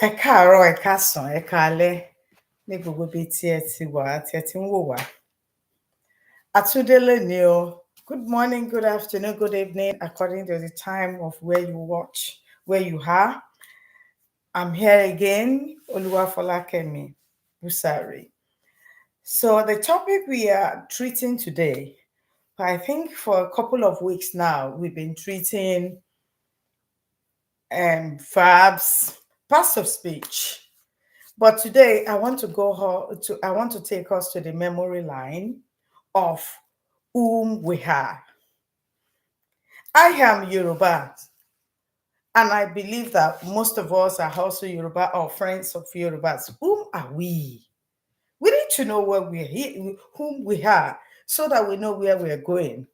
Ẹ káàárọ̀, ẹ káàsán, ẹ káalẹ́ ní gbogbo ibi tí ẹ ti wà tí ẹ ti ń wò wá. Àtúndé lónìí o. Good morning, good afternoon, good evening, according to the time of where you watch, where you are. I'm here again, Oluwafolakemi Busari. So the topic we are treating today, I think for a couple of weeks now, we've been treating verbs, parts of speech. But today I want to take us to the memory line of whom we are. I am Yoruba, and I believe that most of us are also Yoruba or friends of Yorubas. Whom are we? We need to know where we're here, whom we are, so that we know where we're going.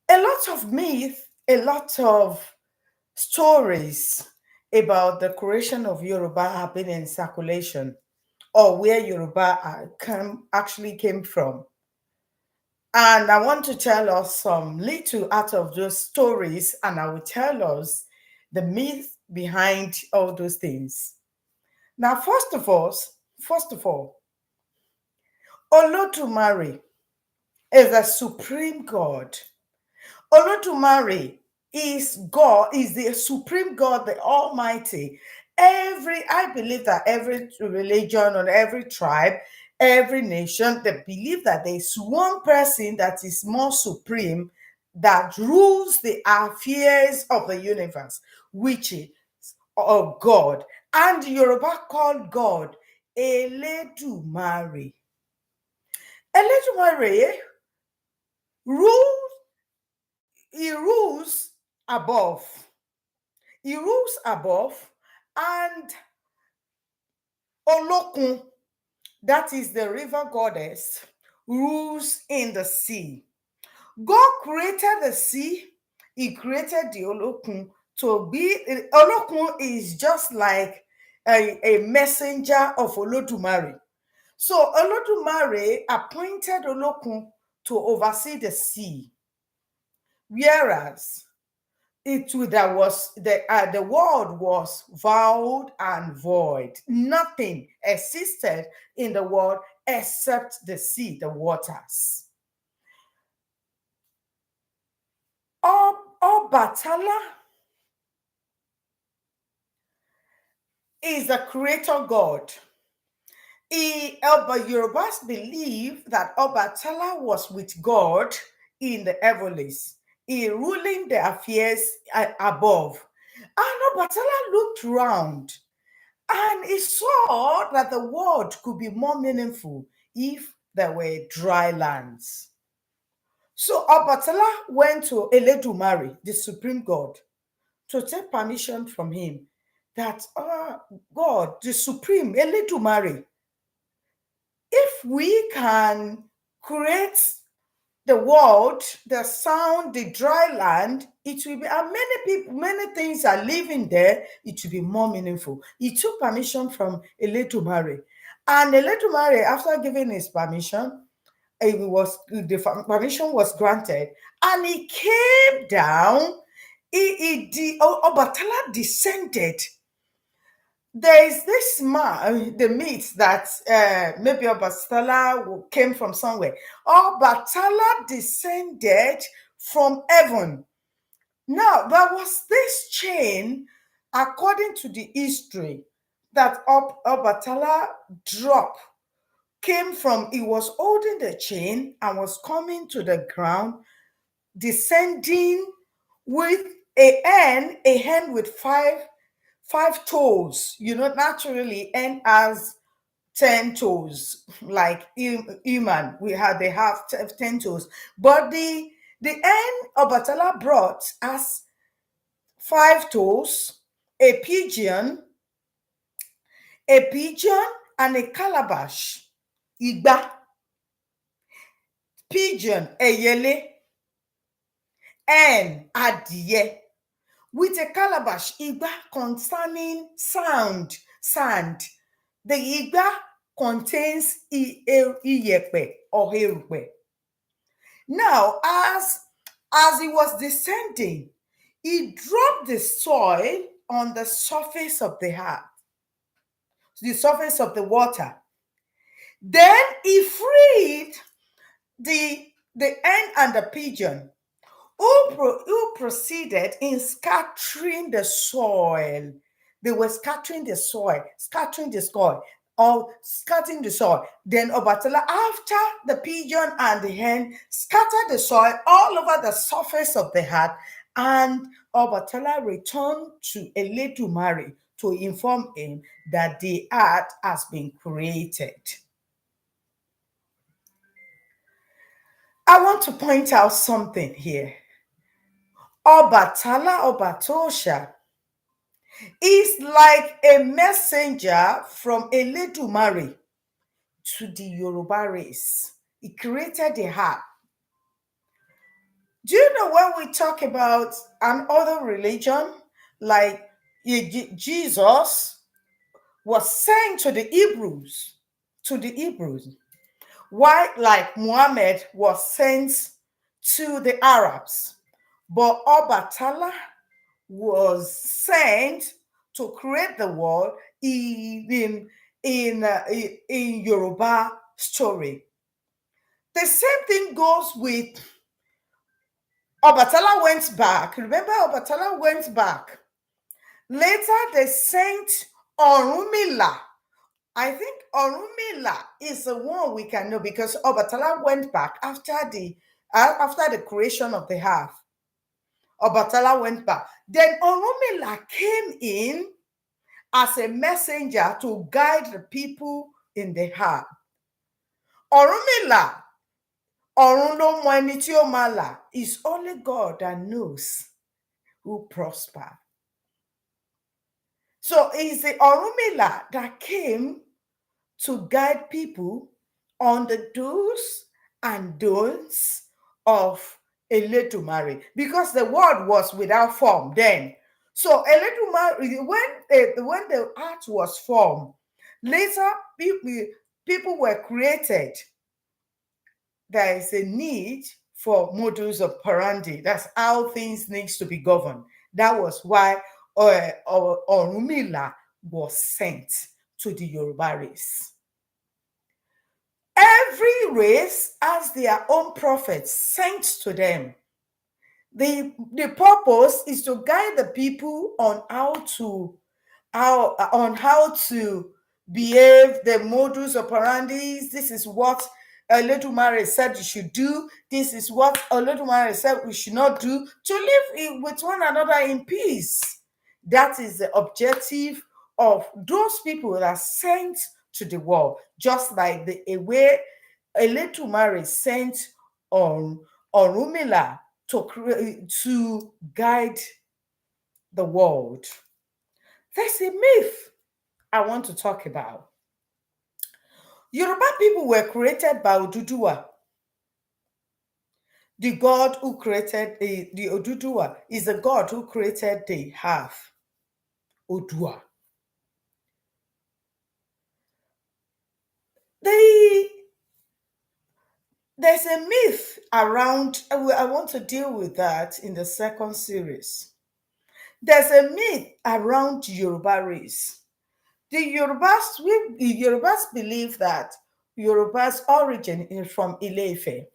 A lot of myth, a lot of stories about the creation of Yoruba have been in circulation, or where Yoruba actually came from. And I want to tell us some little out of those stories, and I will tell us the myth behind all those things. Now, first of all, Olodumare is the supreme God. Olodumare is God, is the supreme God, the Almighty. I believe that every religion or every tribe, every nation, they believe that there is one person that is more supreme, that rules the affairs of the universe, which is God. And Yoruba called God Eledumare. Eledumare rules, he rules above. He rules above, and Olokun, that is the river goddess, rules in the sea. God created the sea, he created the Olokun to be. Olokun is just like a messenger of Olodumare. So Olodumare appointed Olokun to oversee the sea, whereas the world was void and void. Nothing existed in the world except the sea, the waters. Obatala is the creator God. Yorubas believe that Obatala was with God in the heavens, he ruling the affairs above. And Obatala looked around, and he saw that the world could be more meaningful if there were dry lands. So Obatala went to Eledumare, the supreme God, to take permission from him that, God, the supreme Eledumare, if we can create the world, the sound, the dry land, it will be, and many people, many things are living there, it will be more meaningful. He took permission from Eledumare, and Eledumare, after giving his permission, the permission was granted, and he came down. Obatala descended. There is this man, the myth that maybe Obatala came from somewhere. Obatala descended from heaven. Now, there was this chain, according to the history, that Obatala dropped, came from, he was holding the chain and was coming to the ground, descending with a hen with five toes. Naturally, hen has 10 toes, like human. They have 10 toes. But the hen Obatala brought has 5 toes, a pigeon, and a calabash. Igba. Pigeon, eyele. Hen, adìyẹ. With a calabash, igba concerning sand. The igba contains iyepe or erùpẹ̀. Now, as he was descending, he dropped the soil on the surface of the heart, the surface of the water. Then he freed the hen and the pigeon, who proceeded in scattering the soil. They were scattering the soil, or scattering the soil. Then Obatala, after the pigeon and the hen scattered the soil all over the surface of the heart, and Obatala returned to Eletumare to inform him that the earth has been created. I want to point out something here. Obatala Obatosha is like a messenger from Eledumare to the Yoruba race. He created the heart. Do you know when we talk about another religion, like Jesus was sent to the Hebrews, why like Muhammad was sent to the Arabs, but Obatala was sent to create the world in Yoruba story. The same thing goes with Obatala went back. Remember, Obatala went back. Later, they sent Orunmila. I think Orunmila is the one we can know because Obatala went back after the creation of the earth. Obatala went back. Then Orunmila came in as a messenger to guide the people in the heart. Orunmila, Orun Mala, is only God that knows who prosper. So it's the Orunmila that came to guide people on the do's and don'ts of Eletumare, because the world was without form then. So Eletumare, when the earth was formed, later people were created. There is a need for modus operandi. That's how things needs to be governed. That was why Orunmila was sent to the Yoruba race. Every race has their own prophets sent to them. The purpose is to guide the people on how to behave, the modus operandi. This is what Olodumare said you should do. This is what Olodumare said we should not do, to live with one another in peace. That is the objective of those people that are sent to the world, just like the way Eletumare sent on Orunmila to guide the world. There's a myth I want to talk about. Yoruba people were created by Oduduwa. The God who created the Oduduwa is the God who created the earth, Odua. There's a myth around, I want to deal with that in the second series. There's a myth around Yoruba race. The Yorubas believe that Yoruba's origin is from Ile-Ife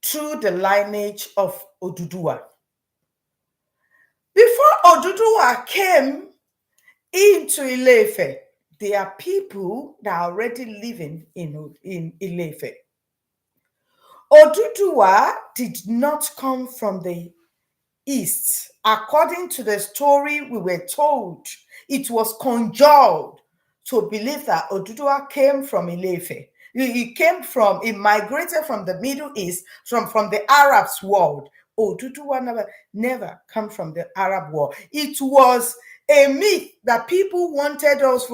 through the lineage of Oduduwa. Before Oduduwa came into Ile-Ife, there are people that are already living in Ile-Ife. Oduduwa did not come from the east. According to the story we were told, it was conjured to believe that Oduduwa came from Ile-Ife. He migrated from the Middle East, from the Arabs world. Oduduwa never come from the Arab world. It was a myth that people wanted us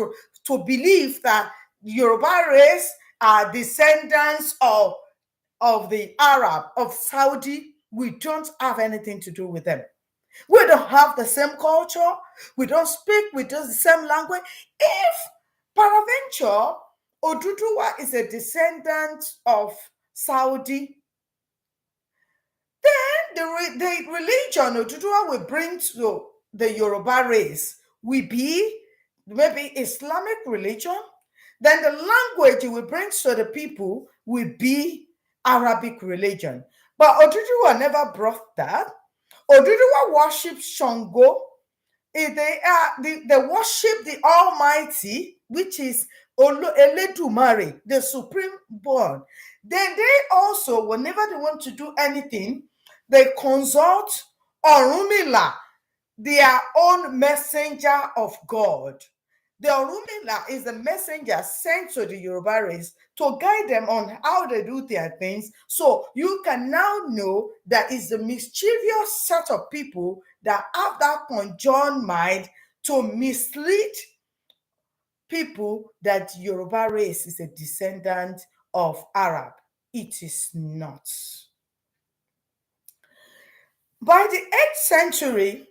to believe that Yoruba race are descendants of the Arab, of Saudi. We don't have anything to do with them. We don't have the same culture. We don't speak with the same language. If peradventure Oduduwa is a descendant of Saudi, then the religion Oduduwa will bring to the Yoruba race will be maybe Islamic religion. Then the language we bring to the people will be Arabic religion. But Oduduwa never brought that. Oduduwa worships Shango. They worship the Almighty, which is Eledumare, the Supreme One. Then they also, whenever they want to do anything, they consult Orunmila, their own messenger of God. The Orunmila is the messenger sent to the Yoruba race to guide them on how they do their things. So you can now know that it's the mischievous set of people that have that conjoined mind to mislead people that Yoruba race is a descendant of Arab. It is not. By the 8th century,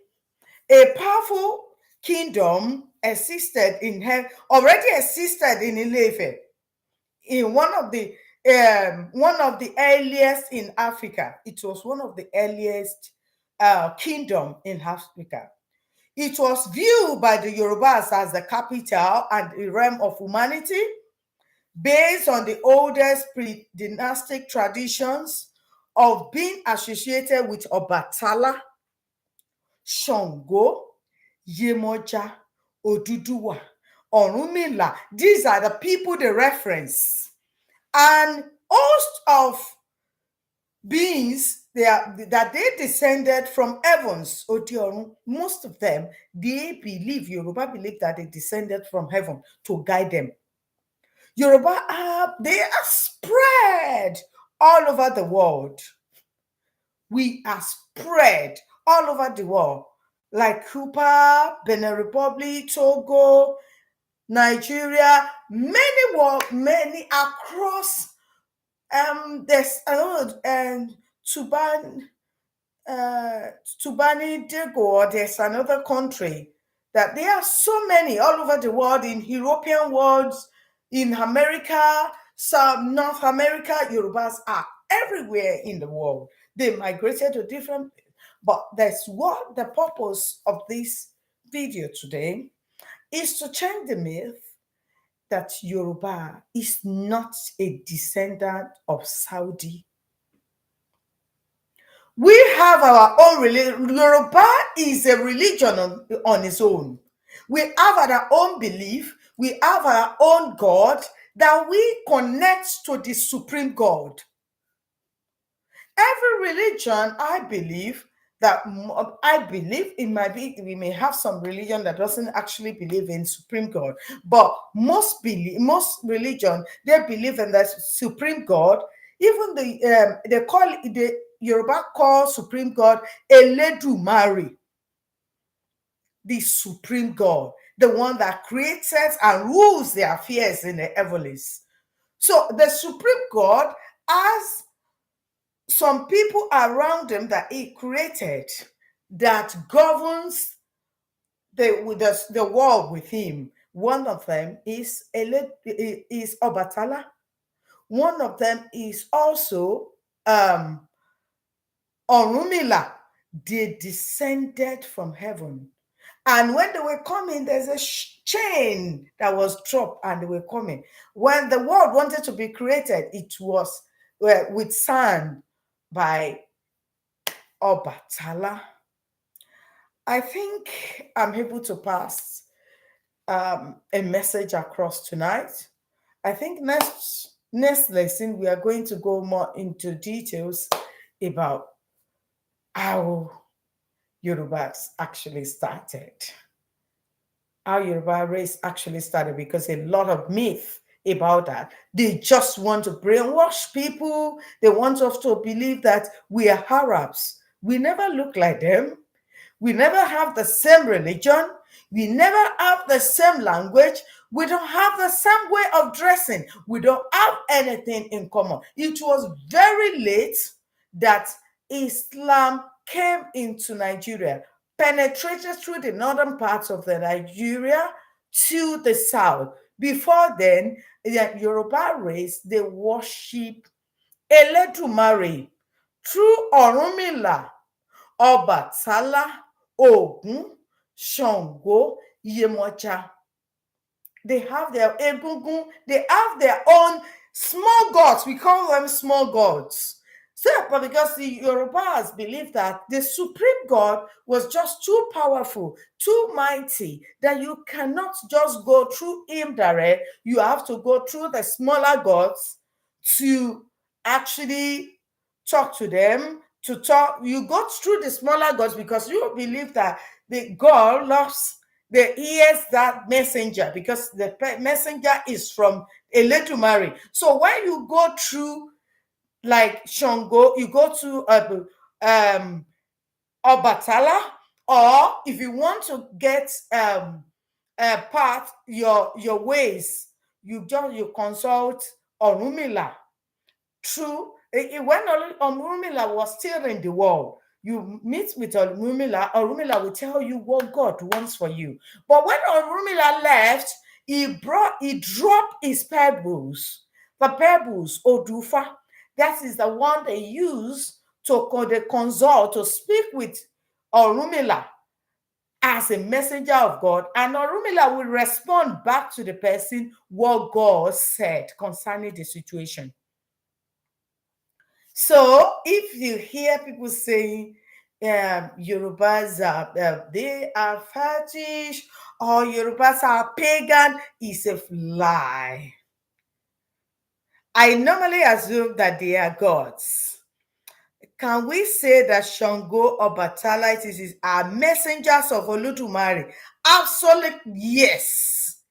a powerful kingdom already existed in Ilefe, in one of the earliest in Africa. It was one of the earliest kingdom in Africa. It was viewed by the Yorubas as the capital and the realm of humanity, based on the oldest pre-dynastic traditions of being associated with Obatala, Shango, Yemoja, Oduduwa, Orunmila. These are the people they reference. And host of beings that they descended from heavens, Odiorun, most of them, Yoruba believe that they descended from heaven to guide them. Yoruba, they are spread all over the world. We are spread all over the world, like Cuba, Benin Republic, Togo, Nigeria, many across there's Tubani Dego, there's another country that there are so many all over the world, in European worlds, in America, some North America. Yorubas are everywhere in the world. They migrated to different, but that's what the purpose of this video today is, to change the myth that Yoruba is not a descendant of Saudi. We have our own religion. Yoruba is a religion on its own. We have our own belief. We have our own God that we connect to the supreme God. Every religion, I believe it might be, we may have some religion that doesn't actually believe in supreme God, but most religion, they believe in the supreme God. Even the Yoruba call supreme God Eledumare, the supreme God, the one that creates and rules the affairs in the heavens. So the supreme God has some people around him that he created that governs the world with him. One of them is Obatala. One of them is also Orunmila. They descended from heaven. And when they were coming, there's a chain that was dropped and they were coming. When the world wanted to be created, it was with sand by Obatala. I think I'm able to pass a message across tonight. I think next lesson we are going to go more into details about how Yorubas actually started. How Yoruba race actually started, because a lot of myth about that. They just want to brainwash people. They want us to believe that we are Arabs. We never look like them. We never have the same religion. We never have the same language. We don't have the same way of dressing. We don't have anything in common. It was very late that Islam came into Nigeria, penetrated through the northern parts of the Nigeria to the south. Before then, the Yoruba race, they worship Eledumare through Orunmila, Obatala, Ogun, Shango, Yemoja. They have their egungun, they have their own small gods. We call them small gods. So, but because the Yorubas believe that the supreme God was just too powerful, too mighty, that you cannot just go through him direct. You have to go through the smaller gods to actually talk to them. To talk, you go through the smaller gods because you believe that the God loves the hears that messenger because the messenger is from Eletumare. So when you go through like Shango, you go to Obatala, or if you want to get part your ways, you consult Orunmila. True, when Orunmila was still in the world, you meet with Orunmila will tell you what God wants for you. But when Orunmila left, he dropped his pebbles, the pebbles, Odufa. That is the one they use to consult, to speak with Orunmila as a messenger of God, and Orunmila will respond back to the person what God said concerning the situation. So if you hear people saying Yorubas they are fetish or Yorubas are pagan, it's a lie. I normally assume that they are gods. Can we say that Shango or Batala are messengers of Oludumare? Absolutely yes.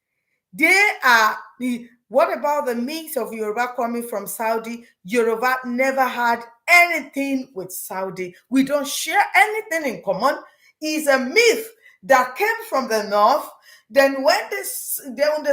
They are the. What about the myth of Yoruba coming from Saudi? Yoruba never had anything with Saudi. We don't share anything in common. It's a myth that came from the north. Then when they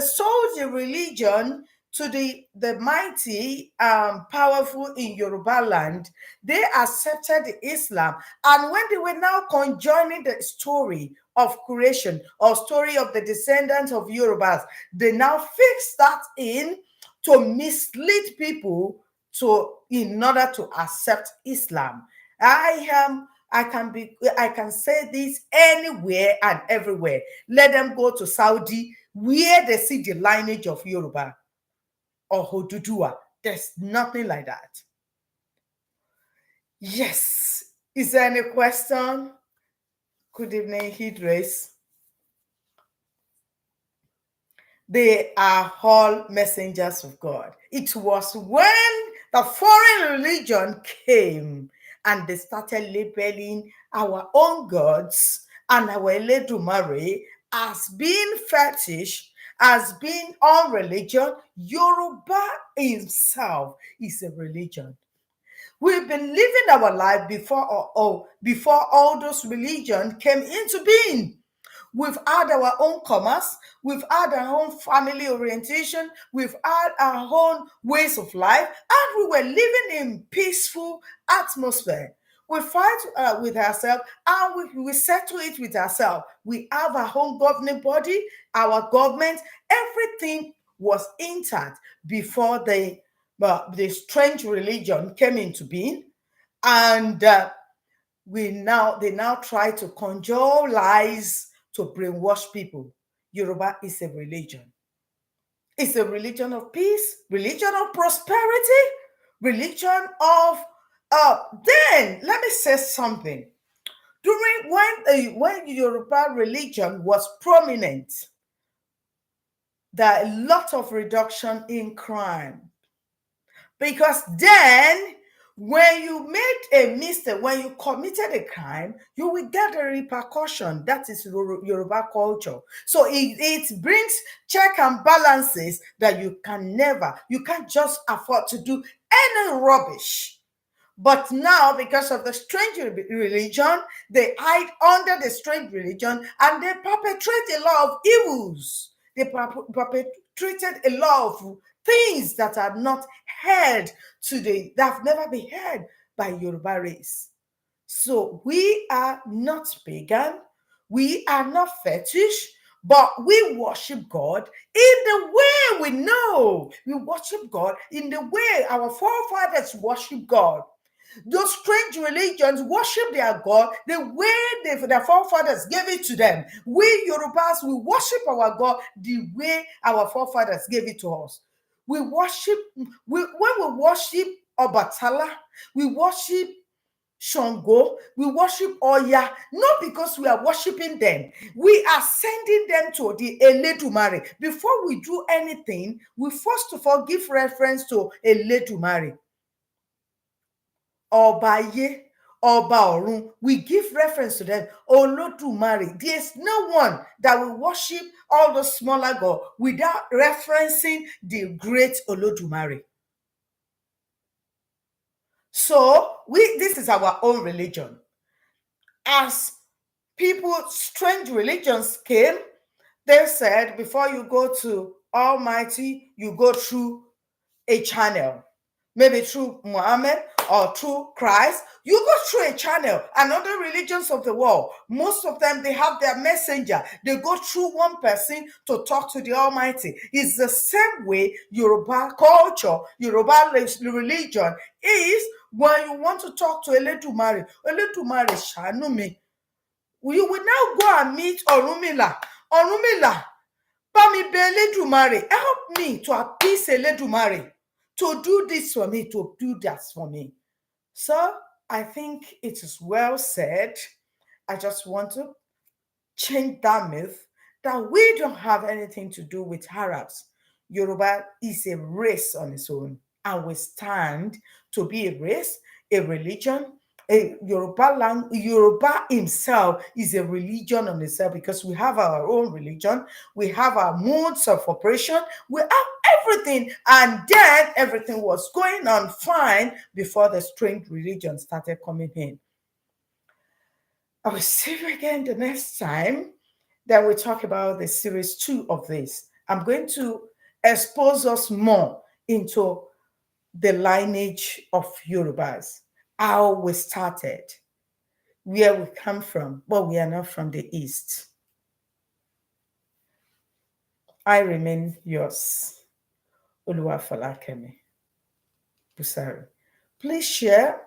sold the religion to the mighty, powerful in Yoruba land, they accepted Islam. And when they were now conjoining the story of creation or story of the descendants of Yorubas, they now fix that in to mislead people in order to accept Islam. I can say this anywhere and everywhere. Let them go to Saudi where they see the lineage of Yoruba or Hodudua. There's nothing like that. Yes. Is there any question? Good evening, Heat Race. They are all messengers of God. It was when the foreign religion came and they started labeling our own gods and our Eledumare as being fetish, as being unreligion. Yoruba himself is a religion. We've been living our life before all those religions came into being. We've had our own commerce, we've had our own family orientation, we've had our own ways of life, and we were living in peaceful atmosphere. We fight with ourselves and we settle it with ourselves. We have our own governing body, our government, everything was intact before the strange religion came into being. And they now try to conjure lies to brainwash people. Yoruba is a religion. It's a religion of peace, religion of prosperity, religion of then let me say something. During when Yoruba religion was prominent, there are a lot of reduction in crime. Because then when you made a mistake, when you committed a crime, you will get a repercussion. That is Yoruba culture. So it brings check and balances that you can't just afford to do any rubbish. But now, because of the strange religion, they hide under the strange religion and they perpetrate a lot of evils. They perpetrated a lot of things that are not heard today, that have never been heard by Yoruba race. So we are not pagan, we are not fetish, but we worship God in the way we know. We worship God in the way our forefathers worship God. Those strange religions worship their God the way their forefathers gave it to them. We Yorubas, we worship our God the way our forefathers gave it to us. We worship, when we worship Obatala, we worship Shango, we worship Oya, not because we are worshiping them. We are sending them to the Eledumare. Before we do anything, we first of all give reference to Eledumare. Obaye, Oba Orun, we give reference to them. Olodumare, there's no one that will worship all the smaller God without referencing the great Olodumare. So this is our own religion. As strange religions came, they said before you go to Almighty, you go through a channel. Maybe through Muhammad or through Christ. You go through a channel. And other religions of the world, most of them, they have their messenger. They go through one person to talk to the Almighty. It's the same way Yoruba culture, Yoruba religion is. When you want to talk to Eledumare, Ṣàánú mi. You will now go and meet Orunmila. Orunmila, bá mi bẹ̀ Elédùmarè, help me to appease Elédùmarè, to do this for me, to do that for me. So I think it is well said. I just want to change that myth that we don't have anything to do with Arabs. Yoruba is a race on its own, and we stand to be a race, a religion. Yoruba himself is a religion on itself because we have our own religion, we have our modes of operation, we have everything, and then everything was going on fine before the strange religion started coming in. I will see you again the next time that we talk about the series 2 of this. I'm going to expose us more into the lineage of Yorubas, how we started, where we come from, but we are not from the East. I remain yours, Oluwafalakemi Busari. Please share,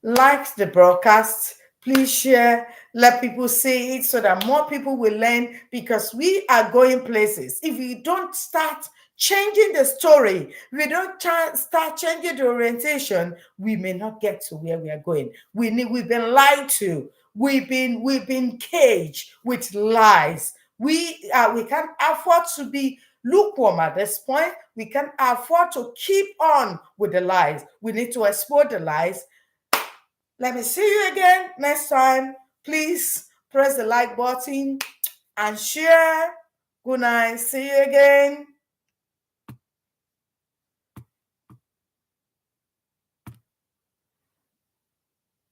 like the broadcast. Please share, let people see it so that more people will learn, because we are going places. If we don't start changing the story, we don't start changing the orientation, we may not get to where we are going. We've been lied to. We've been caged with lies. We can't afford to be lukewarm at this point. We can't afford to keep on with the lies. We need to expose the lies. Let me see you again next time. Please press the like button and share. Good night. See you again.